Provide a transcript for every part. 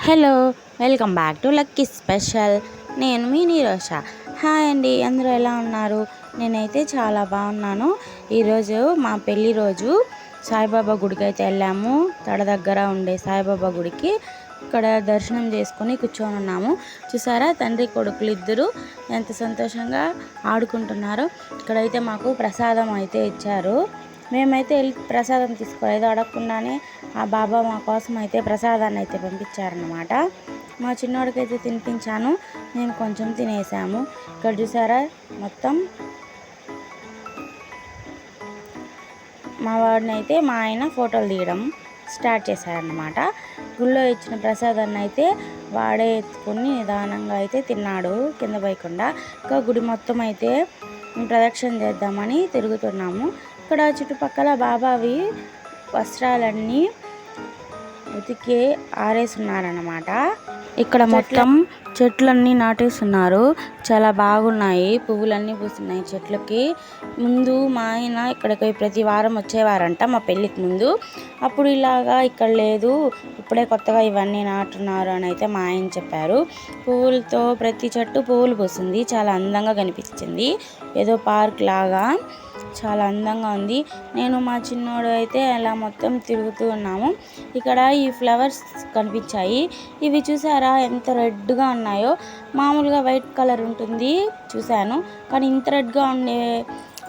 Hello, welcome back to lucky special. నేను మీ నీరోష. Hi అండి, అందరూ ఎలా ఉన్నారు? నేనైతే చాలా బాగున్నాను. ఈరోజు మా పెళ్ళి రోజు సాయిబాబా గుడికి అయితే వెళ్ళాము. తడ దగ్గర ఉండే సాయిబాబా గుడికి. ఇక్కడ దర్శనం చేసుకొని కూర్చొని ఉన్నాము. చూసారా, తండ్రి కొడుకులు ఇద్దరు ఎంత సంతోషంగా ఆడుకుంటున్నారు. ఇక్కడైతే మాకు ప్రసాదం అయితే ఇచ్చారు. మేమైతే వెళ్ళి ప్రసాదం తీసుకోలేదు, అడగకుండానే ఆ బాబా మా కోసం అయితే ప్రసాదాన్ని అయితే పంపించారనమాట. మా చిన్నోడికి అయితే తినిపించాను, మేము కొంచెం తినేసాము. ఇక్కడ చూసారా, మొత్తం మా వాడిని అయితే మా ఆయన ఫోటోలు తీయడం స్టార్ట్ చేశారనమాట. గుళ్ళో ఇచ్చిన ప్రసాదాన్ని అయితే వాడే ఎత్తుకొని నిదానంగా అయితే తిన్నాడు, కింద పోయకుండా. ఇంకా గుడి మొత్తం అయితే ప్రదక్షిణ చేద్దామని తిరుగుతున్నాము. ఇక్కడ చుట్టుపక్కల బాబావి వస్త్రాలన్నీ ఉతికి ఆరేస్తున్నారన్నమాట. ఇక్కడ మొత్తం చెట్లన్నీ నాటేస్తున్నారు, చాలా బాగున్నాయి. పువ్వులన్నీ పూస్తున్నాయి చెట్లకి. ముందు మా ఆయన ఇక్కడికి ప్రతి వారం వచ్చేవారంట మా పెళ్ళికి ముందు. అప్పుడు ఇలాగా ఇక్కడ లేదు, ఇప్పుడే కొత్తగా ఇవన్నీ నాటున్నారు అని అయితే మా ఆయన చెప్పారు. పువ్వులతో ప్రతి చెట్టు పువ్వులు పూస్తుంది, చాలా అందంగా కనిపించింది. ఏదో పార్క్ లాగా చాలా అందంగా ఉంది. నేను మా చిన్నోడు అయితే అలా మొత్తం తిరుగుతూ ఉన్నాము. ఇక్కడ ఈ ఫ్లవర్స్ కనిపించాయి. ఇవి చూసారా ఎంత రెడ్గా ఉన్నాయో. మామూలుగా వైట్ కలర్ ఉంటుంది చూశాను, కానీ ఇంత రెడ్గా ఉండే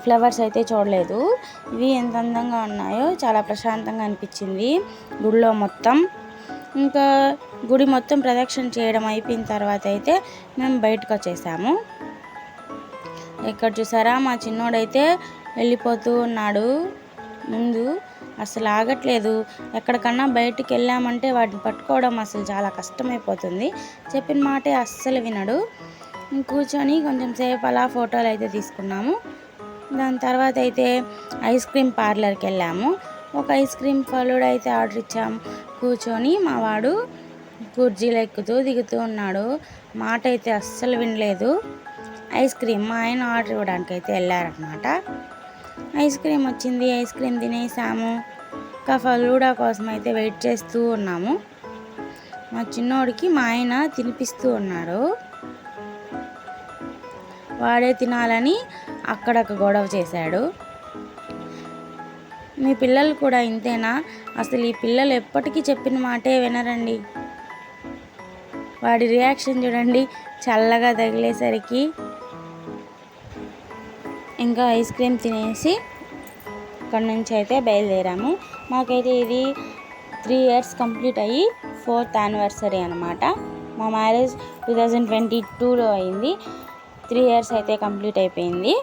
ఫ్లవర్స్ అయితే చూడలేదు. ఇవి ఎంత అందంగా ఉన్నాయో, చాలా ప్రశాంతంగా అనిపించింది గుడిలో మొత్తం. ఇంకా గుడి మొత్తం ప్రదక్షిణ చేయడం అయిపోయిన తర్వాత అయితే మేము బయటకు వచ్చేసాము. ఇక్కడ చూసారా, మా చిన్నోడైతే వెళ్ళిపోతూ ఉన్నాడు. ముందు అసలు ఆగట్లేదు. ఎక్కడికన్నా బయటికి వెళ్ళామంటే వాటిని పట్టుకోవడం అసలు చాలా కష్టమైపోతుంది. చెప్పిన మాటే అస్సలు వినడు. కూర్చొని కొంచెం సేపు అలా ఫోటోలు అయితే తీసుకున్నాము. దాని తర్వాత అయితే ఐస్ క్రీమ్ పార్లర్కి వెళ్ళాము. ఒక ఐస్ క్రీమ్ ఫలూడా అయితే ఆర్డర్ ఇచ్చాము. కూర్చొని మా వాడు కుర్చీలు ఎక్కుతూ దిగుతూ ఉన్నాడు. మాట అయితే అస్సలు వినలేదు. ఐస్ క్రీమ్ మా ఆయన ఆర్డర్ ఇవ్వడానికి అయితే వెళ్ళారనమాట. ఐస్ క్రీమ్ వచ్చింది, ఐస్ క్రీమ్ తినేసాము. ఇంకా ఫలూడా కోసం అయితే వెయిట్ చేస్తూ ఉన్నాము. మా చిన్నోడికి మా ఆయన తినిపిస్తూ ఉన్నాడు. వాడే తినాలని అక్కడక్క గొడవ చేశాడు. మీ పిల్లలు కూడా ఇంతేనా? అసలు ఈ పిల్లలు ఎప్పటికీ చెప్పిన మాటే వినరండి. వాడి రియాక్షన్ చూడండి, చల్లగా తగిలేసరికి. ఇంకా ఐస్ క్రీమ్ తినేసి అక్కడి నుంచి అయితే బయలుదేరాము. మాకైతే ఇది 3 years కంప్లీట్ అయ్యి 4th anniversary అనమాట. మా మ్యారేజ్ 2022లో అయింది. 3 years అయితే కంప్లీట్ అయిపోయింది.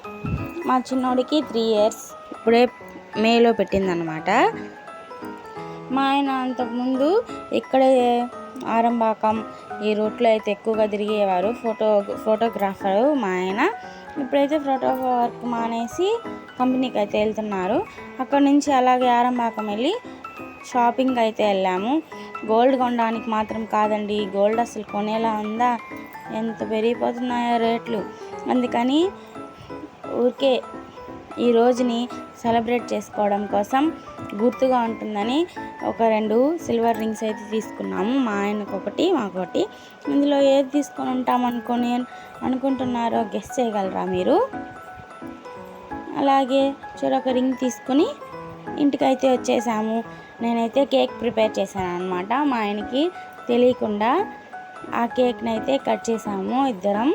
మా చిన్నోడికి 3 years ఇప్పుడే మేలో పెట్టిందనమాట. మా ఆయన అంతకుముందు ఇక్కడే ఆరంబాకం ఈ రూట్లో అయితే ఎక్కువగా తిరిగేవారు. ఫోటోగ్రాఫరు మా ఆయన. ఇప్పుడైతే ఫోటో వర్క్ మానేసి కంపెనీకి అయితే వెళ్తున్నారు. అక్కడ నుంచి అలాగే ఆరంబాకం వెళ్ళి షాపింగ్ అయితే వెళ్ళాము. గోల్డ్ కొనడానికి మాత్రం కాదండి, గోల్డ్ అసలు కొనేలా ఉందా, ఎంత పెరిగిపోతున్నాయో రేట్లు. అందుకని ఊరికే ఈ రోజుని సెలబ్రేట్ చేసుకోవడం కోసం గుర్తుగా ఉంటుందని ఒక 2 సిల్వర్ రింగ్స్ అయితే తీసుకున్నాము. మా ఆయనకు ఒకటి, మాకొకటి. ఇందులో ఏది తీసుకొని ఉంటాం అనుకుంటున్నారో గెస్ చేయగలరా మీరు? అలాగే చెరొక రింగ్ తీసుకుని ఇంటికైతే వచ్చేసాము. నేనైతే కేక్ ప్రిపేర్ చేశాను అనమాట. మా ఆయనకి తెలియకుండా ఆ కేక్ని అయితే కట్ చేసాము ఇద్దరం.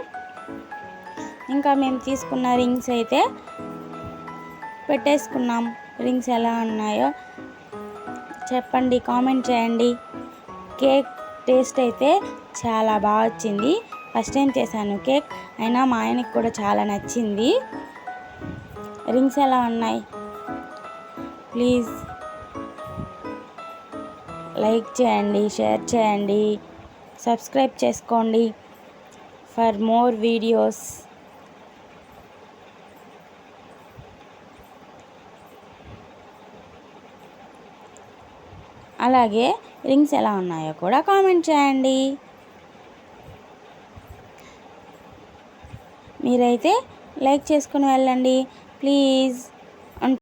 ఇంకా మేము తీసుకున్న రింగ్స్ అయితే పెట్టేసుకున్నాం. రింగ్స్ ఎలా ఉన్నాయో చెప్పండి, కామెంట్ చేయండి. కేక్ టేస్ట్ అయితే చాలా బాగా వచ్చింది. ఫస్ట్ టైం చేశాను కేక్, అయినా మా ఆయనకి కూడా చాలా నచ్చింది. రింగ్స్ ఎలా ఉన్నాయి? ప్లీజ్ లైక్ చేయండి, షేర్ చేయండి, సబ్స్క్రైబ్ చేసుకోండి ఫర్ మోర్ వీడియోస్. అలాగే రింగ్స్ ఎలా ఉన్నాయో కూడా కామెంట్ చేయండి. మీరైతే లైక్ చేసుకుని వెళ్ళండి ప్లీజ్.